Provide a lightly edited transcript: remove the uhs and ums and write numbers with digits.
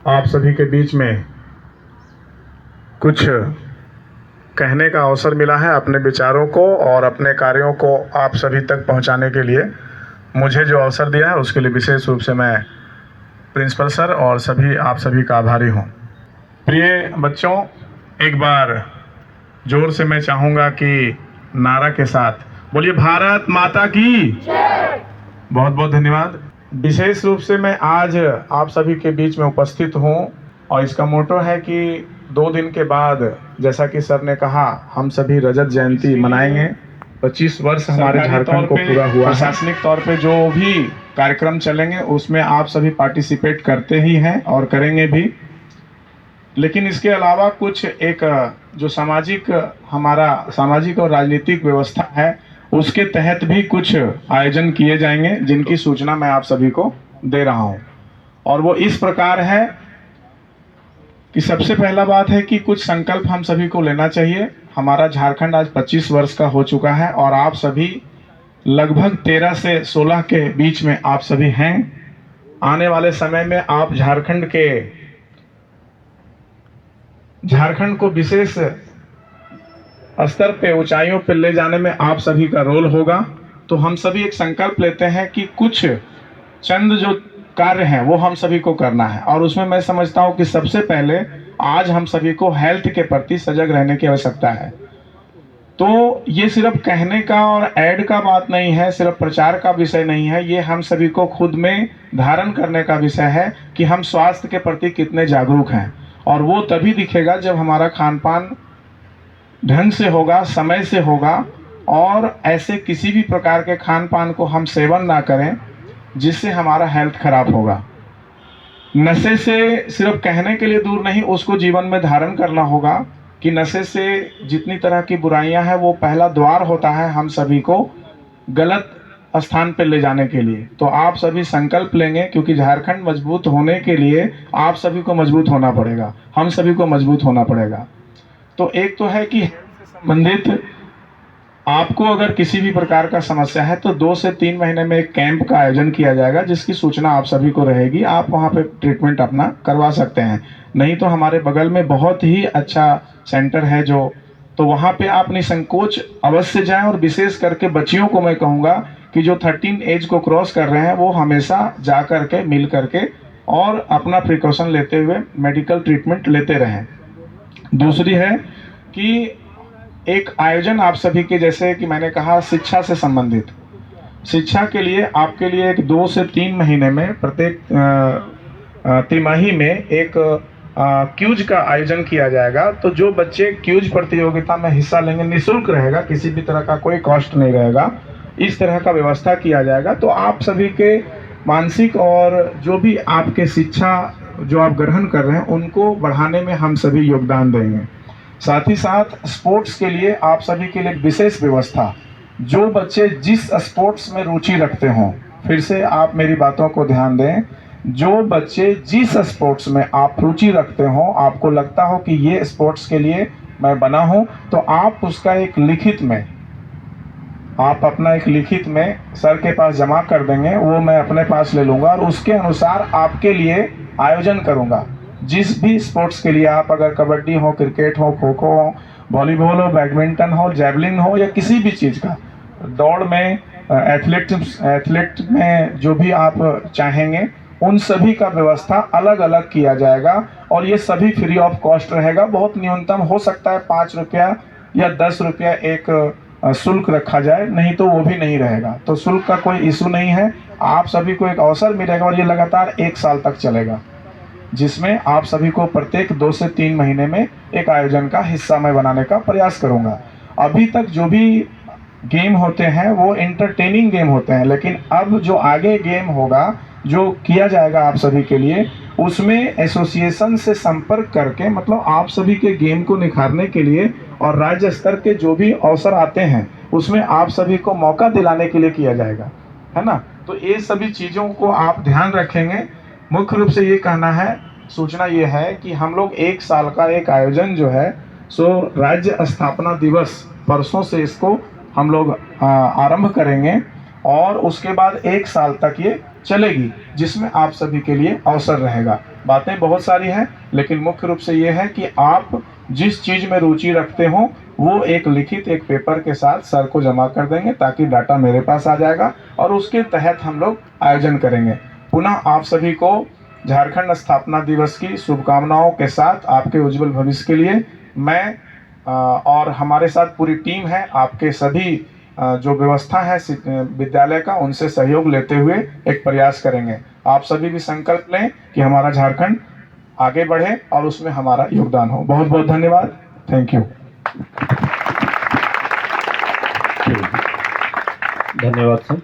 आप सभी के बीच में कुछ कहने का अवसर मिला है, अपने विचारों को और अपने कार्यों को आप सभी तक पहुंचाने के लिए मुझे जो अवसर दिया है उसके लिए विशेष रूप से मैं प्रिंसिपल सर और आप सभी का आभारी हूं। प्रिय बच्चों, एक बार जोर से मैं चाहूँगा कि नारा के साथ बोलिए भारत माता की जय। बहुत बहुत धन्यवाद। विशेष रूप से मैं आज आप सभी के बीच में उपस्थित हूँ और इसका मोटो है कि 2 दिन के बाद, जैसा कि सर ने कहा, हम सभी रजत जयंती मनाएंगे। 25 वर्ष हमारे झारखंड को पूरा हुआ। प्रशासनिक तौर पे जो भी कार्यक्रम चलेंगे उसमें आप सभी पार्टिसिपेट करते ही हैं और करेंगे भी, लेकिन इसके अलावा कुछ एक जो हमारा सामाजिक और राजनीतिक व्यवस्था है उसके तहत भी कुछ आयोजन किए जाएंगे जिनकी सूचना मैं आप सभी को दे रहा हूं। और वो इस प्रकार है कि सबसे पहला बात है कि कुछ संकल्प हम सभी को लेना चाहिए। हमारा झारखंड आज 25 वर्ष का हो चुका है और आप सभी लगभग 13 से 16 के बीच में आप सभी हैं। आने वाले समय में आप झारखंड को विशेष स्तर पे, ऊंचाइयों पे ले जाने में आप सभी का रोल होगा। तो हम सभी एक संकल्प लेते हैं कि कुछ चंद जो कार्य हैं वो हम सभी को करना है, और उसमें मैं समझता हूं कि सबसे पहले आज हम सभी को हेल्थ के प्रति सजग रहने की आवश्यकता है। तो ये सिर्फ कहने का और ऐड का बात नहीं है, सिर्फ प्रचार का विषय नहीं है, ये हम सभी को खुद में धारण करने का विषय है कि हम स्वास्थ्य के प्रति कितने जागरूक हैं। और वो तभी दिखेगा जब हमारा खान पान ढंग से होगा, समय से होगा, और ऐसे किसी भी प्रकार के खान पान को हम सेवन ना करें जिससे हमारा हेल्थ खराब होगा। नशे से सिर्फ कहने के लिए दूर नहीं, उसको जीवन में धारण करना होगा कि नशे से जितनी तरह की बुराइयां हैं वो पहला द्वार होता है हम सभी को गलत स्थान पर ले जाने के लिए। तो आप सभी संकल्प लेंगे, क्योंकि झारखंड मजबूत होने के लिए आप सभी को मजबूत होना पड़ेगा, हम सभी को मजबूत होना पड़ेगा। तो एक तो है कि संबंधित आपको अगर किसी भी प्रकार का समस्या है तो 2 से 3 महीने में एक कैंप का आयोजन किया जाएगा जिसकी सूचना आप सभी को रहेगी। आप वहां पे ट्रीटमेंट अपना करवा सकते हैं। नहीं तो हमारे बगल में बहुत ही अच्छा सेंटर है तो वहां पे आप निसंकोच अवश्य जाएं। और विशेष करके बच्चियों को मैं कहूँगा कि जो 13 एज को क्रॉस कर रहे हैं वो हमेशा जा करके, मिल करके और अपना प्रिकॉशन लेते हुए मेडिकल ट्रीटमेंट लेते रहें। दूसरी है कि एक आयोजन आप सभी के, जैसे कि मैंने कहा, शिक्षा से संबंधित, शिक्षा के लिए आपके लिए एक 2 से 3 महीने में प्रत्येक तिमाही में एक क्यूज का आयोजन किया जाएगा। तो जो बच्चे क्यूज प्रतियोगिता में हिस्सा लेंगे, निःशुल्क रहेगा, किसी भी तरह का कोई कॉस्ट नहीं रहेगा, इस तरह का व्यवस्था किया जाएगा। तो आप सभी के मानसिक और जो भी आपके शिक्षा जो आप ग्रहण कर रहे हैं उनको बढ़ाने में हम सभी योगदान देंगे। साथ ही साथ स्पोर्ट्स के लिए आप सभी के लिए विशेष व्यवस्था, जो बच्चे जिस स्पोर्ट्स में रुचि रखते हों, फिर से आप मेरी बातों को ध्यान दें, जो बच्चे जिस स्पोर्ट्स में आप रुचि रखते हों, आपको लगता हो कि ये स्पोर्ट्स के लिए मैं बना हूं, तो आप उसका अपना एक लिखित में सर के पास जमा कर देंगे, वो मैं अपने पास ले लूँगा और उसके अनुसार आपके लिए आयोजन करूँगा। जिस भी स्पोर्ट्स के लिए आप, अगर कबड्डी हो, क्रिकेट हो, खो खो हो, वॉलीबॉल हो, बैडमिंटन हो, जैवलिन हो, या किसी भी चीज़ का, दौड़ में, एथलेट में जो भी आप चाहेंगे, उन सभी का व्यवस्था अलग अलग किया जाएगा। और ये सभी फ्री ऑफ कॉस्ट रहेगा। बहुत न्यूनतम हो सकता है 5 रुपया या 10 रुपया एक शुल्क रखा जाए, नहीं तो वो भी नहीं रहेगा। तो शुल्क का कोई इशू नहीं है। आप सभी को एक अवसर मिलेगा और ये लगातार 1 साल तक चलेगा, जिसमें आप सभी को प्रत्येक 2 से 3 महीने में एक आयोजन का हिस्सा मैं बनाने का प्रयास करूंगा। अभी तक जो भी गेम होते हैं वो एंटरटेनिंग गेम होते हैं, लेकिन अब जो आगे गेम होगा, जो किया जाएगा आप सभी के लिए, उसमें एसोसिएशन से संपर्क करके, मतलब आप सभी के गेम को निखारने के लिए और राज्य स्तर के जो भी अवसर आते हैं उसमें आप सभी को मौका दिलाने के लिए किया जाएगा, है ना। तो ये सभी चीज़ों को आप ध्यान रखेंगे। मुख्य रूप से ये कहना है, सूचना ये है कि हम लोग 1 साल का एक आयोजन जो है सो राज्य स्थापना दिवस परसों से इसको हम लोग आरंभ करेंगे और उसके बाद 1 साल तक ये चलेगी, जिसमें आप सभी के लिए अवसर रहेगा। बातें बहुत सारी हैं, लेकिन मुख्य रूप से ये है कि आप जिस चीज़ में रुचि रखते हो वो एक लिखित एक पेपर के साथ सर को जमा कर देंगे, ताकि डाटा मेरे पास आ जाएगा और उसके तहत हम लोग आयोजन करेंगे। पुनः आप सभी को झारखंड स्थापना दिवस की शुभकामनाओं के साथ आपके उज्जवल भविष्य के लिए मैं और हमारे साथ पूरी टीम है, आपके सभी जो व्यवस्था है विद्यालय का, उनसे सहयोग लेते हुए एक प्रयास करेंगे। आप सभी भी संकल्प लें कि हमारा झारखंड आगे बढ़े और उसमें हमारा योगदान हो। बहुत बहुत धन्यवाद। Thank you. धन्यवाद सर।